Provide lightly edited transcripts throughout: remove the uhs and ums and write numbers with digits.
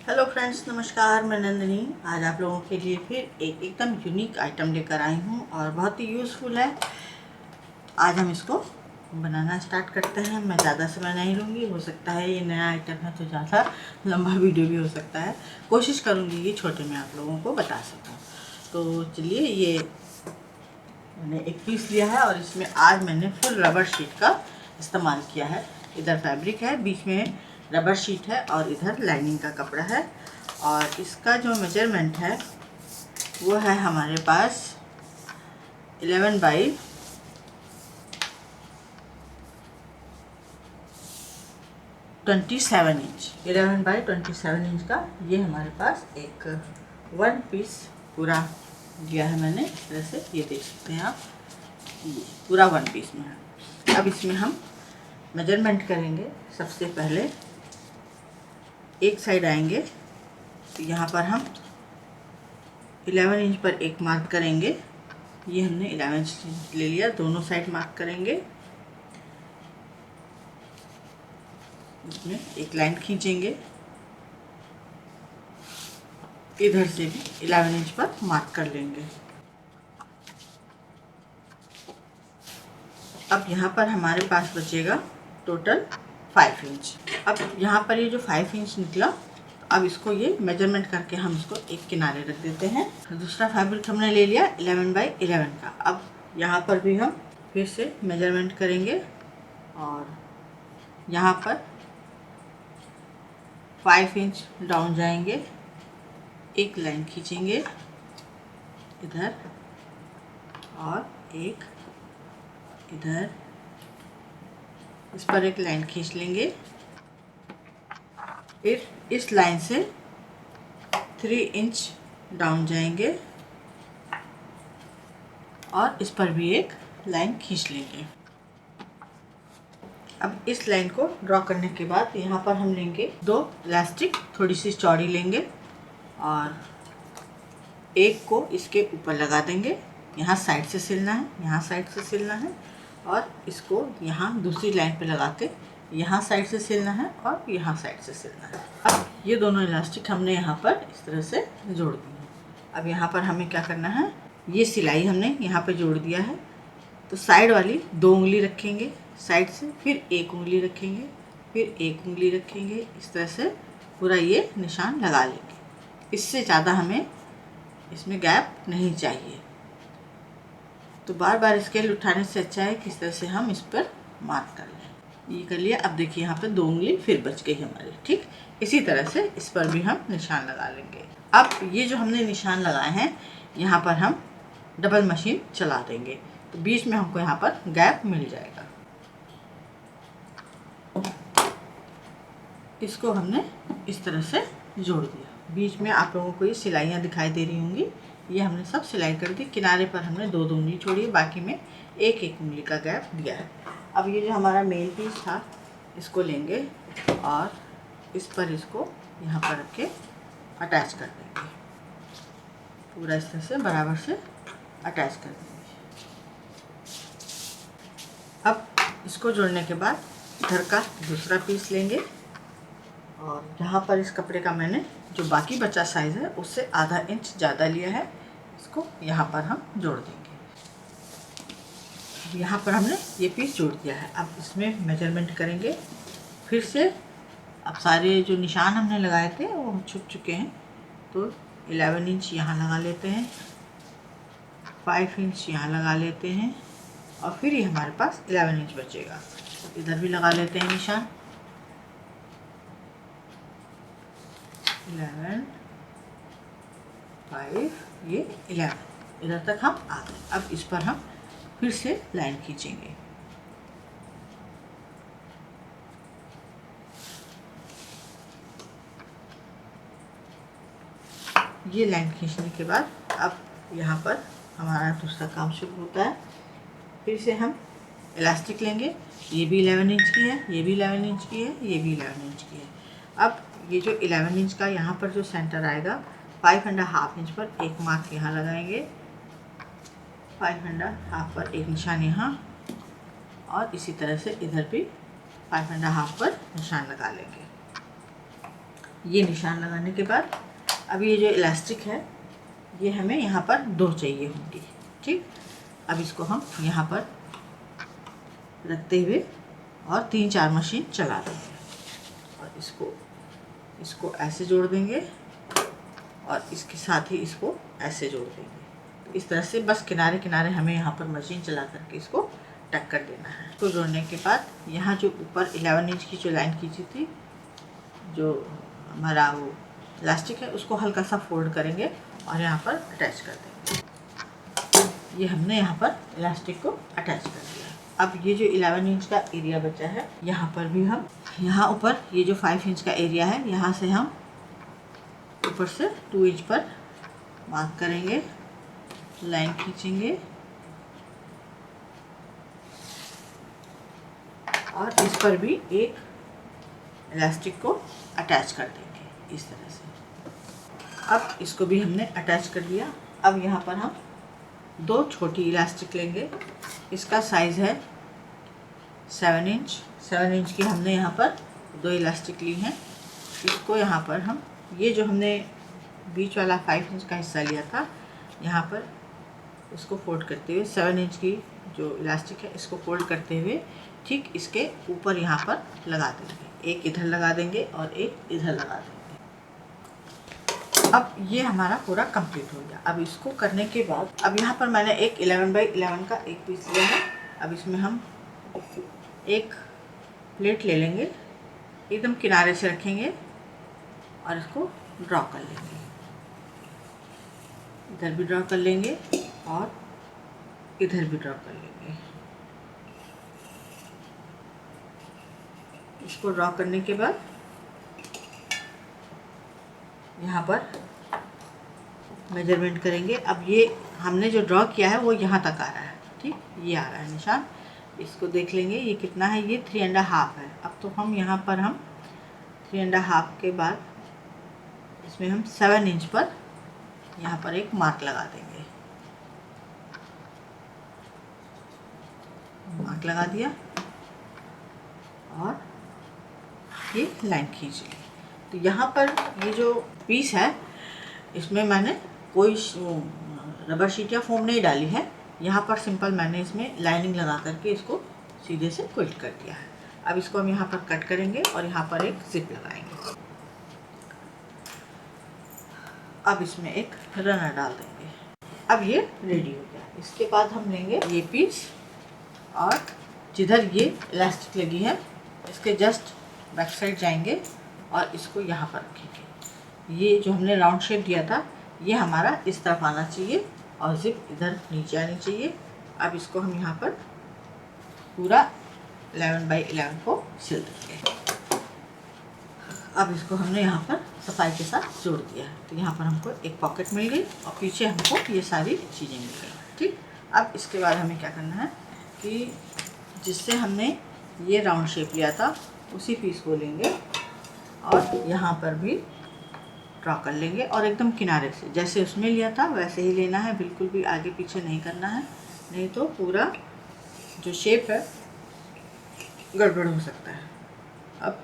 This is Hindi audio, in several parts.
हेलो फ्रेंड्स, नमस्कार। मैं नंदिनी आज आप लोगों के लिए फिर एकदम यूनिक आइटम लेकर आई हूँ और बहुत ही यूज़फुल है। आज हम इसको बनाना स्टार्ट करते हैं। मैं ज़्यादा समय नहीं लूँगी। हो सकता है ये नया आइटम है तो ज़्यादा लंबा वीडियो भी हो सकता है। कोशिश करूँगी ये छोटे में आप लोगों को बता सकूँ। तो चलिए, ये मैंने एक पीस लिया है और इसमें आज मैंने फुल रबर शीट का इस्तेमाल किया है। इधर फैब्रिक है, बीच में रबर शीट है और इधर लाइनिंग का कपड़ा है। और इसका जो मेजरमेंट है वो है हमारे पास 11 बाई 27 इंच। 11 बाई 27 इंच का ये हमारे पास एक वन पीस पूरा दिया है मैंने। इस तरह से ये देख सकते हैं आप, ये पूरा वन पीस में है। अब इसमें हम मेजरमेंट करेंगे। सबसे पहले एक साइड आएंगे तो यहाँ पर हम 11 इंच पर एक मार्क करेंगे। ये हमने 11 इंच ले लिया। दोनों साइड मार्क करेंगे, इसमें एक लाइन खींचेंगे। इधर से भी 11 इंच पर मार्क कर लेंगे। अब यहाँ पर हमारे पास बचेगा टोटल 5 इंच। अब यहाँ पर ये जो 5 इंच निकला, अब इसको ये मेजरमेंट करके हम इसको एक किनारे रख देते हैं। दूसरा फैब्रिक हमने ले लिया 11 बाई 11 का। अब यहाँ पर भी हम फिर से मेजरमेंट करेंगे और यहाँ पर 5 इंच डाउन जाएंगे, एक लाइन खींचेंगे इधर और एक इधर, इस पर एक लाइन खींच लेंगे। फिर इस लाइन से 3 इंच डाउन जाएंगे और इस पर भी एक लाइन खींच लेंगे। अब इस लाइन को ड्रॉ करने के बाद यहाँ पर हम लेंगे 2 इलास्टिक, थोड़ी सी चौड़ी लेंगे और एक को इसके ऊपर लगा देंगे। यहाँ साइड से सिलना है, यहाँ साइड से सिलना है और इसको यहाँ दूसरी लाइन पे लगा के यहाँ साइड से सिलना है और यहाँ साइड से सिलना है। अब ये दोनों इलास्टिक हमने यहाँ पर इस तरह से जोड़ दिए हैं। अब यहाँ पर हमें क्या करना है, ये सिलाई हमने यहाँ पे जोड़ दिया है तो साइड वाली 2 उंगली रखेंगे साइड से, फिर 1 उंगली रखेंगे, फिर 1 उंगली रखेंगे। इस तरह से पूरा ये निशान लगा लेंगे। इससे ज़्यादा हमें इसमें गैप नहीं चाहिए। तो बार बार स्केल उठाने से अच्छा है कि इस तरह से हम इस पर मार्क कर लें। ये कर लिया। अब देखिए यहाँ पे 2 उंगली फिर बच गई हमारी। ठीक इसी तरह से इस पर भी हम निशान लगा लेंगे। अब ये जो हमने निशान लगाए हैं यहाँ पर हम डबल मशीन चला देंगे तो बीच में हमको यहाँ पर गैप मिल जाएगा। इसको हमने इस तरह से जोड़ दिया। बीच में आप लोगों को ये सिलाइयाँ दिखाई दे रही होंगी, ये हमने सब सिलाई कर दी। किनारे पर हमने 2 उंगली छोड़ी, बाकी में 1 उंगली का गैप दिया है। अब ये जो हमारा मेन पीस था इसको लेंगे और इस पर इसको यहाँ पर रख के अटैच कर देंगे। पूरा इस तरह से बराबर से अटैच कर देंगे। अब इसको जोड़ने के बाद इधर का दूसरा पीस लेंगे और यहाँ पर इस कपड़े का मैंने जो बाकी बचा साइज़ है उससे आधा इंच ज़्यादा लिया है, इसको यहाँ पर हम जोड़ देंगे। यहाँ पर हमने ये पीस जोड़ दिया है। अब इसमें मेजरमेंट करेंगे फिर से। अब सारे जो निशान हमने लगाए थे वो छुप चुके हैं तो 11 इंच यहाँ लगा लेते हैं, 5 इंच यहाँ लगा लेते हैं और फिर ये हमारे पास 11 इंच बचेगा। इधर भी लगा लेते हैं निशान। 11, 5, ये 11, इधर तक हम आ गए। अब इस पर हम फिर से लाइन खींचेंगे। ये लाइन खींचने के बाद अब यहाँ पर हमारा दूसरा काम शुरू होता है। फिर से हम इलास्टिक लेंगे। ये भी 11 इंच की है, ये भी 11 इंच की है, ये भी 11 इंच की है। अब ये जो 11 इंच का यहाँ पर जो सेंटर आएगा 5½ इंच पर एक मार्क यहाँ लगाएंगे, 5½ पर एक निशान यहाँ और इसी तरह से इधर भी 5½ पर निशान लगा लेंगे। ये निशान लगाने के बाद अब ये जो इलास्टिक है ये हमें यहाँ पर 2 चाहिए होंगी। ठीक, अब इसको हम यहाँ पर रखते हुए और 3-4 मशीन चला देंगे और इसको ऐसे जोड़ देंगे और इसके साथ ही इसको ऐसे जोड़ देंगे। तो इस तरह से बस किनारे किनारे हमें यहाँ पर मशीन चला करके इसको टक कर देना है। इसको जोड़ने के बाद यहाँ जो ऊपर 11 इंच की जो लाइन खींची थी, जो हमारा वो इलास्टिक है, उसको हल्का सा फोल्ड करेंगे और यहाँ पर अटैच कर देंगे। ये हमने यहाँ पर इलास्टिक को अटैच कर दिया। अब ये जो 11 इंच का एरिया बचा है, यहाँ पर भी हम यहाँ ऊपर ये जो 5 इंच का एरिया है, यहाँ से हम ऊपर से 2 इंच पर मार्क करेंगे, लाइन खींचेंगे और इस पर भी एक इलास्टिक को अटैच कर देंगे इस तरह से। अब इसको भी हमने अटैच कर दिया। अब यहाँ पर हम 2 छोटी इलास्टिक लेंगे। इसका साइज़ है 7 इंच। 7 इंच की हमने यहाँ पर 2 इलास्टिक ली हैं। इसको यहाँ पर हम ये जो हमने बीच वाला 5 इंच का हिस्सा लिया था, यहाँ पर इसको फोल्ड करते हुए 7 इंच की जो इलास्टिक है इसको फोल्ड करते हुए ठीक इसके ऊपर यहाँ पर लगा देंगे। एक इधर लगा देंगे और एक इधर लगा देंगे। अब ये हमारा पूरा कंप्लीट हो गया। अब इसको करने के बाद अब यहाँ पर मैंने एक 11 बाई 11 का एक पीस लिया है। अब इसमें हम एक प्लेट ले लेंगे, एकदम किनारे से रखेंगे और इसको ड्रॉ कर लेंगे। इधर भी ड्रॉ कर लेंगे और इधर भी ड्रॉ कर लेंगे। इसको ड्रॉ करने के बाद यहाँ पर मेजरमेंट करेंगे। अब ये हमने जो ड्रॉ किया है वो यहाँ तक आ रहा है। ठीक, ये आ रहा है निशान। इसको देख लेंगे ये कितना है, ये 3.5 है। अब तो हम यहाँ पर 3.5 के बाद इसमें हम 7 इंच पर यहाँ पर एक मार्क लगा देंगे। मार्क लगा दिया और ये लाइन खींच ली। तो यहाँ पर ये जो पीस है इसमें मैंने कोई रबर शीट या फोम नहीं डाली है। यहाँ पर सिंपल मैंने इसमें लाइनिंग लगा करके इसको सीधे से क्विल्ट कर दिया है। अब इसको हम यहाँ पर कट करेंगे और यहाँ पर एक जिप लगाएंगे। अब इसमें एक रनर डाल देंगे। अब ये रेडी हो गया। इसके बाद हम लेंगे ये पीस और जिधर ये इलास्टिक लगी है इसके जस्ट बैक साइड जाएंगे और इसको यहाँ पर रखेंगे। ये जो हमने राउंड शेप दिया था ये हमारा इस तरफ आना चाहिए और जिप इधर नीचे आनी चाहिए। अब इसको हम यहाँ पर पूरा 11 बाई 11 को सिल देंगे। अब इसको हमने यहाँ पर सफाई के साथ जोड़ दिया है। तो यहाँ पर हमको एक पॉकेट मिल गई और पीछे हमको ये सारी चीज़ें मिल गई। ठीक, अब इसके बाद हमें क्या करना है कि जिससे हमने ये राउंड शेप लिया था उसी पीस को लेंगे और यहाँ पर भी ड्रॉ कर लेंगे और एकदम किनारे से जैसे उसमें लिया था वैसे ही लेना है। बिल्कुल भी आगे पीछे नहीं करना है, नहीं तो पूरा जो शेप है गड़बड़ हो सकता है। अब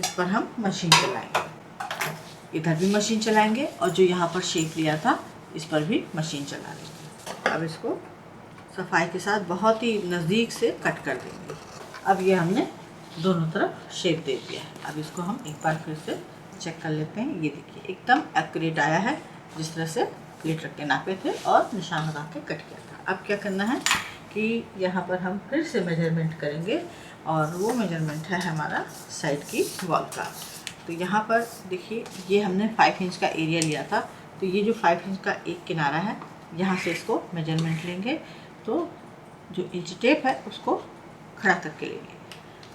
इस पर हम मशीन चलाएंगे, इधर भी मशीन चलाएंगे और जो यहाँ पर शेप लिया था इस पर भी मशीन चला लेंगे। अब इसको सफाई के साथ बहुत ही नज़दीक से कट कर देंगे। अब ये हमने दोनों तरफ शेप दे दिया है। अब इसको हम एक बार फिर से चेक कर लेते हैं। ये देखिए एकदम एक्यूरेट आया है, जिस तरह से प्लेट रख के नापे थे और निशान लगा के कट किया था। अब क्या करना है कि यहाँ पर हम फिर से मेजरमेंट करेंगे और वो मेजरमेंट है हमारा साइड की वॉल का। तो यहाँ पर देखिए ये हमने 5 इंच का एरिया लिया था, तो ये जो 5 इंच का एक किनारा है यहाँ से इसको मेजरमेंट लेंगे। तो जो इंच टेप है उसको खड़ा करके लेंगे,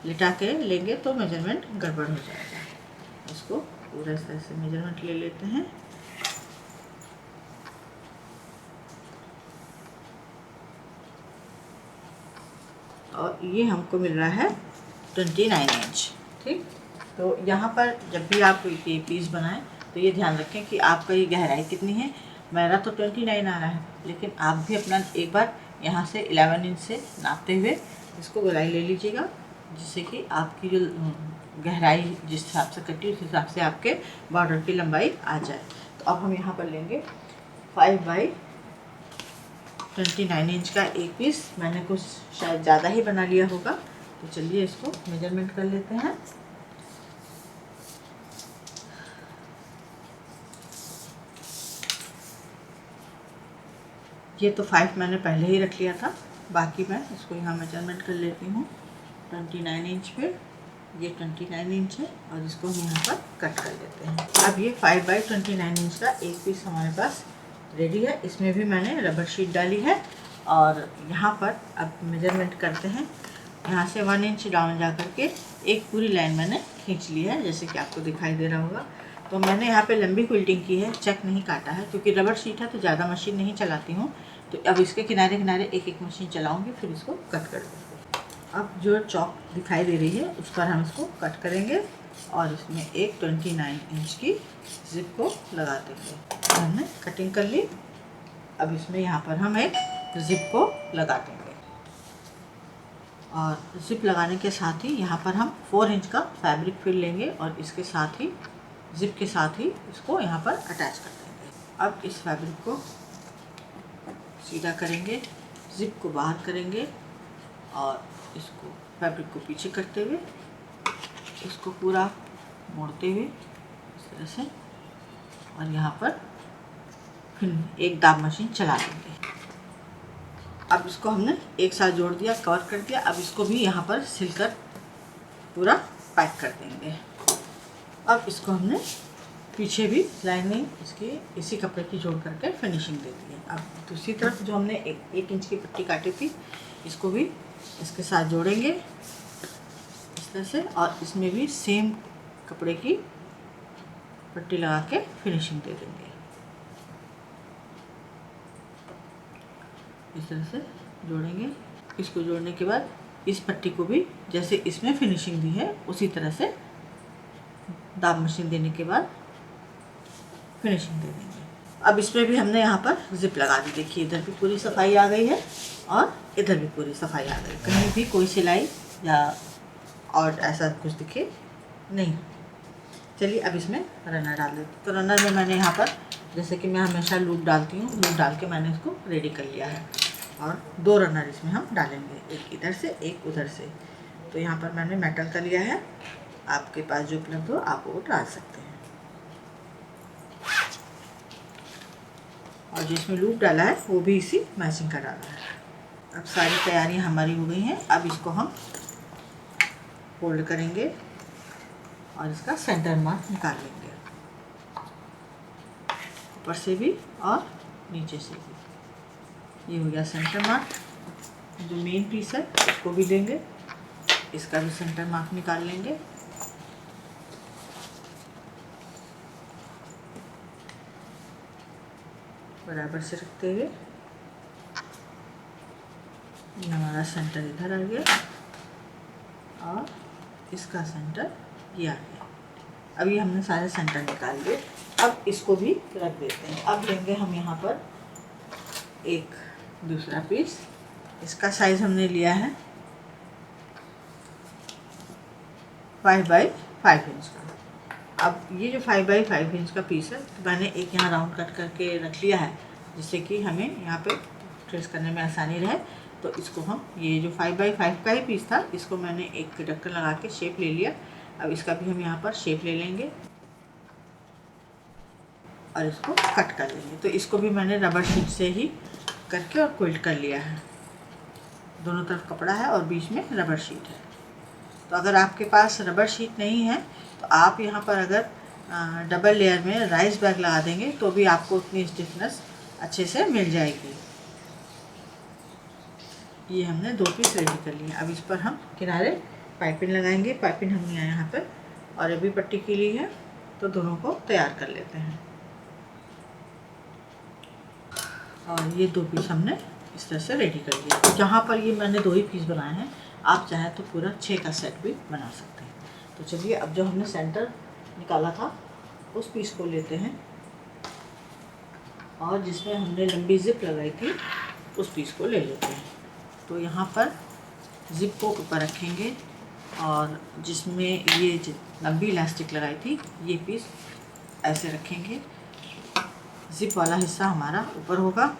लिटा के लेंगे तो मेजरमेंट गड़बड़ हो जाएगा। इसको पूरा इस तरह से मेजरमेंट ले लेते हैं। और ये हमको मिल रहा है 29 इंच। ठीक, तो यहाँ पर जब भी आप ये पीस बनाएं तो ये ध्यान रखें कि आपका ये गहराई कितनी है। मेरा तो 29 आ रहा है, लेकिन आप भी अपना एक बार यहाँ से 11 इंच से नापते हुए इसको गोलाई ले लीजिएगा, जिससे कि आपकी जो गहराई जिस हिसाब से कटी उस हिसाब से आपके बॉर्डर की लंबाई आ जाए। तो अब हम यहाँ पर लेंगे 5/29 इंच का एक पीस। मैंने कुछ शायद ज़्यादा ही बना लिया होगा, तो चलिए इसको मेजरमेंट कर लेते हैं। ये तो 5 मैंने पहले ही रख लिया था, बाकी मैं इसको यहाँ मेजरमेंट कर लेती हूँ 29 इंच पे। ये 29 इंच है और इसको हम यहाँ पर कट कर लेते हैं। अब ये 5/29 इंच का एक पीस हमारे पास रेडी है। इसमें भी मैंने रबर शीट डाली है और यहाँ पर अब मेजरमेंट करते हैं। यहाँ से 1 इंच डाउन जा कर के एक पूरी लाइन मैंने खींच ली है, जैसे कि आपको दिखाई दे रहा होगा। तो मैंने यहाँ पे लंबी क्विल्टिंग की है, चेक नहीं काटा है, क्योंकि रबर शीट है तो ज़्यादा मशीन नहीं चलाती हूँ। तो अब इसके किनारे किनारे एक एक मशीन चलाऊँगी, फिर इसको कट कर दूँगी। अब जो चॉक दिखाई दे रही है उस पर हम इसको कट करेंगे और इसमें एक 29 इंच की जिप को लगा देंगे। हमने कटिंग कर ली। अब इसमें यहाँ पर हम एक जिप को लगा देंगे और जिप लगाने के साथ ही यहाँ पर हम 4 इंच का फैब्रिक फिल लेंगे और इसके साथ ही जिप के साथ ही इसको यहाँ पर अटैच कर देंगे। अब इस फैब्रिक को सीधा करेंगे, जिप को बाहर करेंगे और इसको फैब्रिक को पीछे करते हुए इसको पूरा मोड़ते हुए इस तरह से, और यहाँ पर फिर एक दाब मशीन चला देंगे। अब इसको हमने एक साथ जोड़ दिया, कवर कर दिया। अब इसको भी यहाँ पर सिलकर पूरा पैक कर देंगे। अब इसको हमने पीछे भी लाइनिंग इसकी इसी कपड़े की जोड़ करके फिनिशिंग दे दी है। अब दूसरी तरफ जो हमने एक इंच की पट्टी काटी थी, इसको भी इसके साथ जोड़ेंगे इस तरह से, और इसमें भी सेम कपड़े की पट्टी लगा के फिनिशिंग दे देंगे। इस तरह से जोड़ेंगे। इसको जोड़ने के बाद इस पट्टी को भी जैसे इसमें फिनिशिंग दी है उसी तरह से दाब मशीन देने के बाद फिनिशिंग दे देंगे। अब इसमें भी हमने यहाँ पर जिप लगा दी। देखिए इधर भी पूरी सफाई आ गई है और इधर भी पूरी सफाई आ गई, कहीं भी कोई सिलाई या और ऐसा कुछ दिखे नहीं। चलिए अब इसमें रनर डाल देते। तो रनर में मैंने यहाँ पर, जैसे कि मैं हमेशा लूप डालती हूँ, लूप डाल के मैंने इसको रेडी कर लिया है और 2 रनर इसमें हम डालेंगे, एक इधर से एक उधर से। तो यहाँ पर मैंने मेटल का लिया है, आपके पास जो उपलब्ध हो आप वो डाल सकते हैं। और जिसमें लूप डाला है वो भी इसी मैचिंग का डाला है। अब सारी तैयारियां हमारी हो गई हैं। अब इसको हम फोल्ड करेंगे और इसका सेंटर मार्क निकाल लेंगे, ऊपर से भी और नीचे से भी। ये हो गया सेंटर मार्क। जो मेन पीस है उसको भी लेंगे, इसका भी सेंटर मार्क निकाल लेंगे। बराबर से रखते हुए ये हमारा सेंटर इधर आ गया और इसका सेंटर ये आ गया। अब ये हमने सारे सेंटर निकाल लिए। अब इसको भी रख देते हैं। अब लेंगे हम यहाँ पर एक दूसरा पीस। इसका साइज हमने लिया है 5/5 इंच का। अब ये जो 5/5 इंच का पीस है, तो मैंने एक यहाँ राउंड कट करके रख लिया है, जिससे कि हमें यहाँ पे ट्रेस करने में आसानी रहे। तो इसको हम, ये जो 5/5 का ही पीस था, इसको मैंने एक ढक्कन लगा के शेप ले लिया। अब इसका भी हम यहाँ पर शेप ले लेंगे और इसको कट कर लेंगे। तो इसको भी मैंने रबर शीट से ही करके और क्विल्ट कर लिया है। दोनों तरफ कपड़ा है और बीच में रबर शीट है। तो अगर आपके पास रबर शीट नहीं है तो आप यहाँ पर अगर डबल लेयर में राइस बैग लगा देंगे तो भी आपको उतनी स्टिफनेस अच्छे से मिल जाएगी। ये हमने 2 पीस रेडी कर लिए। अब इस पर हम किनारे पाइपिंग लगाएंगे। पाइपिंग हमने यहाँ पर और अभी पट्टी की ली है, तो दोनों को तैयार कर लेते हैं। और ये 2 पीस हमने इस तरह से रेडी कर लिया। जहाँ पर ये मैंने 2 ही पीस बनाए हैं, आप चाहें तो पूरा 6 का सेट भी बना सकते हैं। तो चलिए अब जो हमने सेंटर निकाला था उस पीस को लेते हैं और जिसमें हमने लंबी जिप लगाई थी उस पीस को ले लेते हैं। तो यहाँ पर ज़िप को ऊपर रखेंगे और जिसमें ये लंबी इलास्टिक लगाई थी ये पीस ऐसे रखेंगे। ज़िप वाला हिस्सा हमारा ऊपर होगा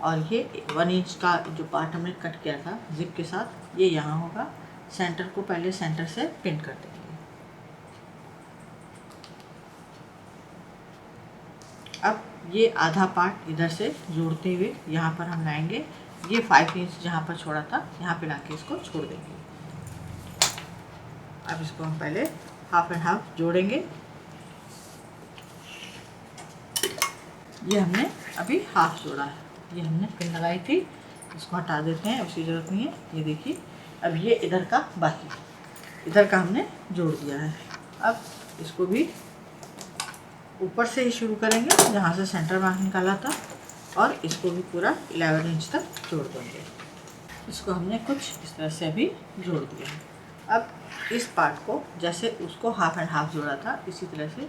और ये 1 इंच का जो पार्ट हमने कट किया था ज़िप के साथ ये यहाँ होगा। सेंटर को पहले सेंटर से पिन कर देंगे। अब ये आधा पार्ट इधर से जोड़ते हुए यहाँ पर हम लाएंगे। ये 5 इंच जहाँ पर छोड़ा था यहाँ पे लाके इसको छोड़ देंगे। अब इसको हम पहले हाफ एंड हाफ जोड़ेंगे। ये हमने अभी हाफ जोड़ा है, ये हमने पिन लगाई थी, इसको हटा देते हैं, उसकी ज़रूरत नहीं है। ये देखिए अब ये इधर का बाकी, इधर का हमने जोड़ दिया है। अब इसको भी ऊपर से ही शुरू करेंगे जहाँ से सेंटर मार्क निकाला था और इसको भी पूरा 11 इंच तक जोड़ देंगे। इसको हमने कुछ इस तरह से अभी जोड़ दिया है। अब इस पार्ट को जैसे उसको हाफ एंड हाफ जोड़ा था इसी तरह से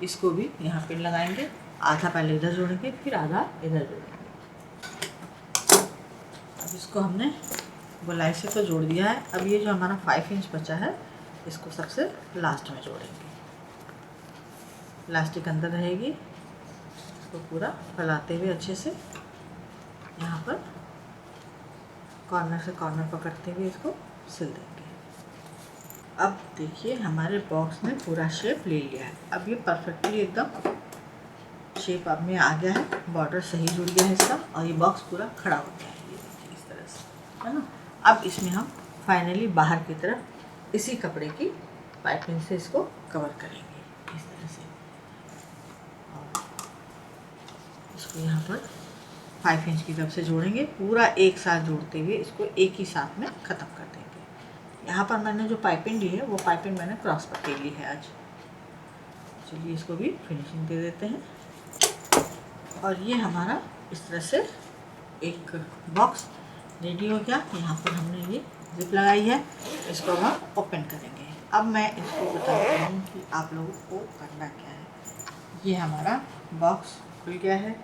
इसको भी यहाँ पिन लगाएंगे। आधा पहले इधर जोड़ेंगे फिर आधा इधर जोड़ेंगे। अब इसको हमने गोलाई से तो जोड़ दिया है। अब ये जो हमारा 5 इंच बचा है इसको सबसे लास्ट में जोड़ेंगे। इलास्टिक अंदर रहेगी, इसको पूरा फैलाते हुए अच्छे से यहाँ पर कॉर्नर से कॉर्नर पकड़ते हुए इसको सिल देंगे। अब देखिए हमारे बॉक्स में पूरा शेप ले लिया है। अब ये परफेक्टली एकदम शेप अब में आ गया है, बॉर्डर सही जुड़ गया है इसका और ये बॉक्स पूरा खड़ा हो गया है। ये देखिए इस तरह से, है ना। अब इसमें हम फाइनली बाहर की तरफ इसी कपड़े की पाइपिंग से इसको कवर करेंगे इस तरह से। इसको यहाँ पर 5 इंच की तरफ से जोड़ेंगे, पूरा एक साथ जोड़ते हुए इसको एक ही साथ में ख़त्म कर देंगे। यहाँ पर मैंने जो पाइपिंग ली है वो पाइपिंग मैंने क्रॉस पट्टी ली है आज। चलिए इसको भी फिनिशिंग दे देते हैं। और ये हमारा इस तरह से एक बॉक्स रेडी हो गया। यहाँ पर हमने ये जिप लगाई है, इसको हम ओपन करेंगे। अब मैं इसको बताती हूँ कि आप लोगों को करना क्या है। ये हमारा बॉक्स खुल गया है।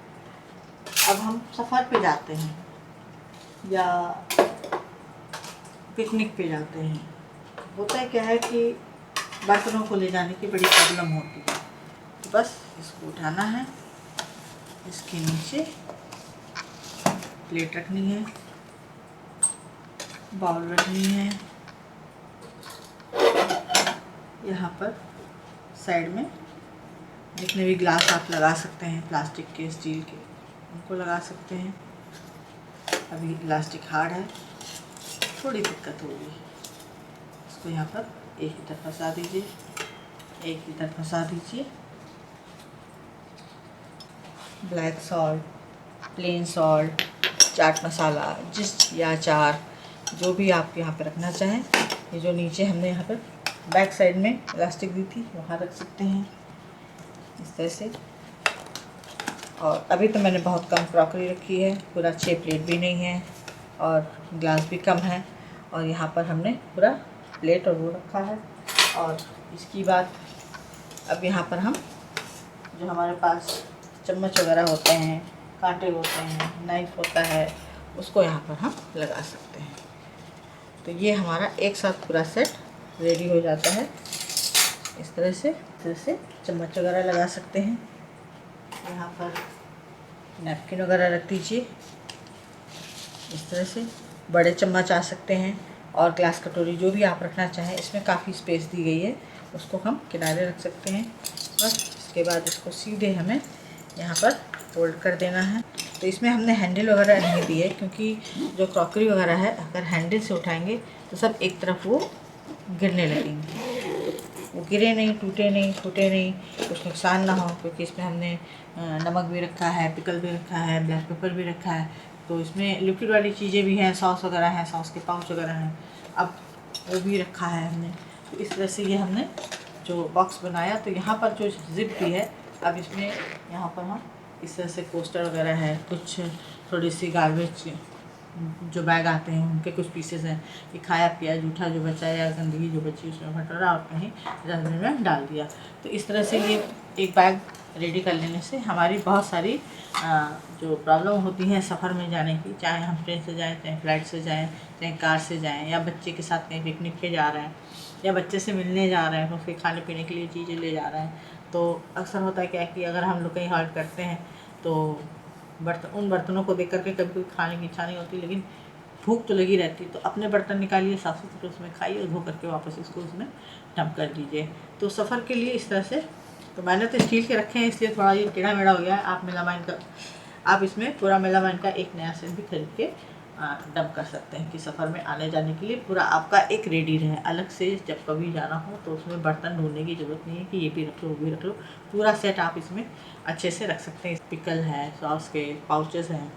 अब हम सफ़र पे जाते हैं या पिकनिक पे जाते हैं, होता है क्या है कि बर्तनों को ले जाने की बड़ी प्रॉब्लम होती है। तो बस इसको उठाना है, इसके नीचे प्लेट रखनी है, बाउल रखनी है, यहाँ पर साइड में जितने भी ग्लास आप लगा सकते हैं, प्लास्टिक के, स्टील के, उनको लगा सकते हैं। अभी प्लास्टिक हार्ड है, थोड़ी दिक्कत होगी। इसको यहाँ पर एक इधर फंसा दीजिए, एक इधर फंसा दीजिए। Black salt, plane salt, chaat masala, जिस या अचार जो भी आप यहाँ पे रखना चाहें। ये जो नीचे हमने यहाँ पर बैक साइड में इलास्टिक दी थी वहाँ रख सकते हैं इस तरह से। और अभी तो मैंने बहुत कम क्रॉकरी रखी है, पूरा 6 प्लेट भी नहीं है और ग्लास भी कम है। और यहाँ पर हमने पूरा प्लेट और वो रखा है। और इसकी बात अब यहाँ पर हम जो हमारे पास चम्मच वगैरह होते हैं, कांटे होते हैं, नाइफ होता है, उसको यहाँ पर हम लगा सकते हैं। तो ये हमारा एक साथ पूरा सेट रेडी हो जाता है। इस तरह से चम्मच वगैरह लगा सकते हैं। यहाँ पर नैपकिन वगैरह रख दीजिए इस तरह से। बड़े चम्मच आ सकते हैं और ग्लास कटोरी जो भी आप रखना चाहें, इसमें काफ़ी स्पेस दी गई है, उसको हम किनारे रख सकते हैं। बस इसके बाद इसको सीधे हमें यहाँ पर फोल्ड कर देना है। तो इसमें हमने हैंडल वगैरह नहीं दी है क्योंकि जो क्रॉकरी वगैरह है अगर हैंडल से उठाएंगे तो सब एक तरफ वो गिरने लगेंगे। वो गिरे नहीं, टूटे नहीं, फूटे नहीं, कुछ नुकसान ना हो, क्योंकि इसमें हमने नमक भी रखा है, पिकल भी रखा है, ब्लैक पेपर भी रखा है। तो इसमें लिक्विड वाली चीज़ें भी हैं, सॉस वगैरह हैं, सॉस के पाउच वगैरह हैं, अब वो भी रखा है हमने। तो इस तरह से ये हमने जो बॉक्स बनाया। तो यहाँ पर जो जिप भी है, अब इसमें यहाँ पर हम इस तरह से कोस्टर वगैरह है, कुछ थोड़ी सी गार्बेज जो बैग आते हैं उनके कुछ पीसेस हैं कि खाया पिया जूठा जो बचा या गंदगी जो बची उसमें फटोरा और कहीं डस्टबिन में डाल दिया। तो इस तरह से ये एक बैग रेडी कर लेने से हमारी बहुत सारी जो प्रॉब्लम होती हैं सफ़र में जाने की, चाहे हम ट्रेन से जाएँ, चाहे फ्लाइट से जाएँ, चाहे कार से जाएँ, या बच्चे के साथ कहीं पिकनिक पे जा रहे हैं या बच्चे से मिलने जा रहे हैं तो उसके खाने पीने के लिए चीज़ें ले जा रहे हैं। तो अक्सर होता है क्या कि अगर हम लोग कहीं हॉल्ट करते हैं तो उन बर्तनों को देख करके कभी कभी खाने की इच्छा नहीं होती, लेकिन भूख तो लगी रहती। तो अपने बर्तन निकालिए, साफ़ सुथरे उसमें खाइए और धो करके वापस इसको उसमें डंप कर दीजिए। तो सफ़र के लिए इस तरह से, तो मैंने तो स्टील के रखे हैं इसलिए थोड़ा ये टेढ़ा मेढ़ा हो गया है। आप इसमें पूरा मेलामाइन का एक नया सेट भी खरीद के डंप कर सकते हैं कि सफ़र में आने जाने के लिए पूरा आपका एक रेडी रहे। अलग से जब कभी जाना हो तो उसमें बर्तन ढूंढने की ज़रूरत नहीं है कि ये भी रख लो वो भी रख लो, पूरा सेट आप इसमें अच्छे से रख सकते हैं। पिकल है, सॉस के पाउचेस हैं,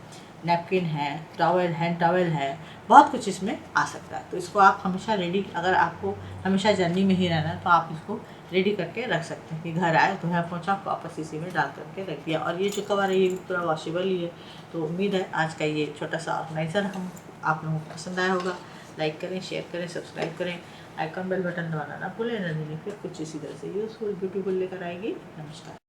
नैपकिन है, टॉवल, हैंड टॉवल है, बहुत कुछ इसमें आ सकता है। तो इसको आप हमेशा रेडी, अगर आपको हमेशा जर्नी में ही रहना है तो आप इसको रेडी करके रख सकते हैं कि घर आए तो है पहुँचा वापस इसी में डाल करके रख दिया। और ये जो कवर है ये भी पूरा वॉशेबल ही है। तो उम्मीद है आज का ये छोटा सा ऑर्गेनाइज़र हम आप लोगों को पसंद आया होगा। लाइक करें, शेयर करें, सब्सक्राइब करें, आइकॉन बेल बटन दबाना ना भूलें। नंदिनी फिर कुछ इसी तरह से यूज़फुल ब्यूटीफुल लेकर आएगी। नमस्कार।